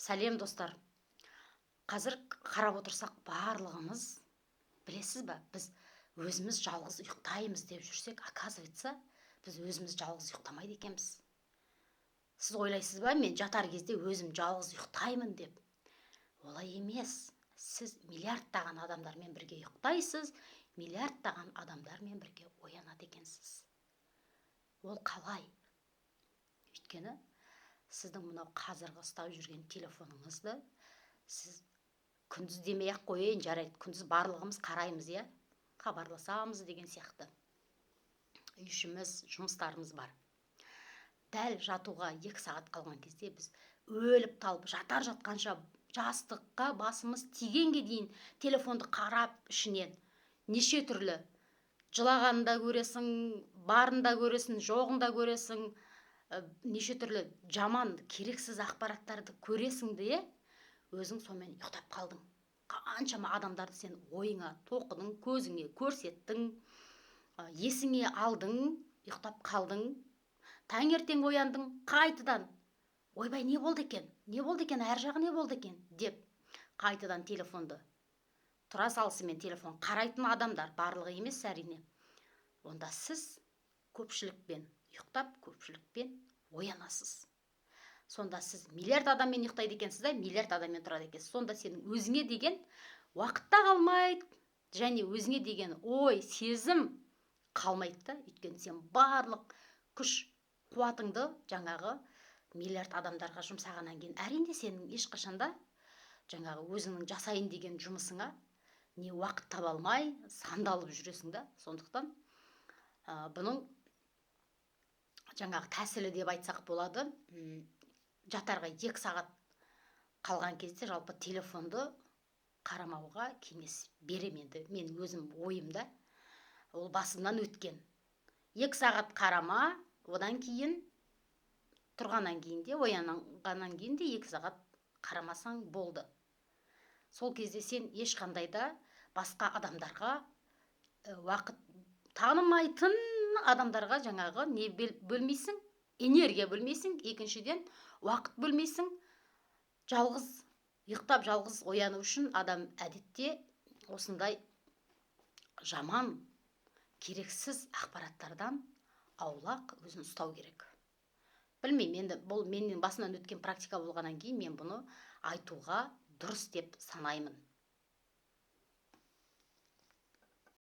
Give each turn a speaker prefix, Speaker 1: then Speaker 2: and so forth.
Speaker 1: Сәлем достар. Қазір қарап отырсақ барлығымыз, білесіз ба, біз өзіміз жалғыз ұйықтаймыз деп жүрсек, оказывается, біз өзіміз жалғыз ұйықтамайды екенбіз. Сіз ойлайсыз ба, мен жатар кезде өзім жалғыз ұйықтаймын деп? Олай емес. Сіз миллиардтаған адамдармен бірге ұйықтайсыз, миллиардтаған адамдармен бірге оянады екенсіз. Ол қалай? Өйткені сіздің мынау қазіргі ұстап жүрген телефоныңызды сіз күндіз демей ақ қояйын, жарайды, күндіз барлығымыз қараймыз, иә, хабарласамыз деген сияқты. Үй ішіміз, жұмыстарымыз бар. Дәл жатуға 2 сағат қалған кезде біз өліп талып жатар жатқанша жастыққа басымыз тигенге дейін телефонды қарап ішінен неше түрлі жылағанда көресің, барында көресің, жоғында көресің, неше түрлі жаман керексіз ақпараттарды көресің де, өзің сонымен ұйықтап қалдың. Қаншама адамдарды сен ойыңа тоқыдың, көзіңе көрсеттің, есіңе алдың, ұйықтап қалдың. Таңертең ояндың, қайтадан ойбай, не болды екен? Не болды екен? Әр жағы не болды екен? Деп қайтадан телефонды тұра салысымен телефон қарайтын адамдар барлығы емес, әрине. Онда сіз көпшілікпен ұйықтап, көпшілікпен оянасыз. Сонда сіз миллиард адаммен ұйықтайды екенсіз да, миллиард адаммен тұрады екенсіз. Сонда сенің өзіңе деген уақытта қалмайды, және өзіңе деген ой, сезім қалмайды да. Өйткені сен барлық күш қуатыңды жаңағы миллиард адамдарға жұмсағаннан кейін, әрине сенің ешқашанда жаңағы өзіңнің жасайын деген жұмысыңа не уақыт таба алмай сандалып жүресің да. Сондықтан бұның жаңағы тәсілі деп айтсақ болады. Жатарға 2 сағат қалған кезде жалпы телефонды қарамауға кеңес беремін енді. Мен өзім ойымда, ол басымнан өткен. 2 сағат қарама, одан кейін тұрғаннан кейін де, оянғаннан кейін де 2 сағат қарамасаң болды. Сол кезде сен ешқандай да басқа адамдарға, уақыт танымайтын адамдарға жаңағы не бөлмейсің, энергия бөлмейсің, екіншіден уақыт бөлмейсің. Жалғыз ұйықтап, жалғыз ояну үшін адам әдетте осындай жаман, керексіз ақпараттардан аулақ өзін ұстау керек. Білмеймін, енді бұл менің басымнан өткен практика болғаннан кейін мен бұны айтуға дұрыс деп санаймын.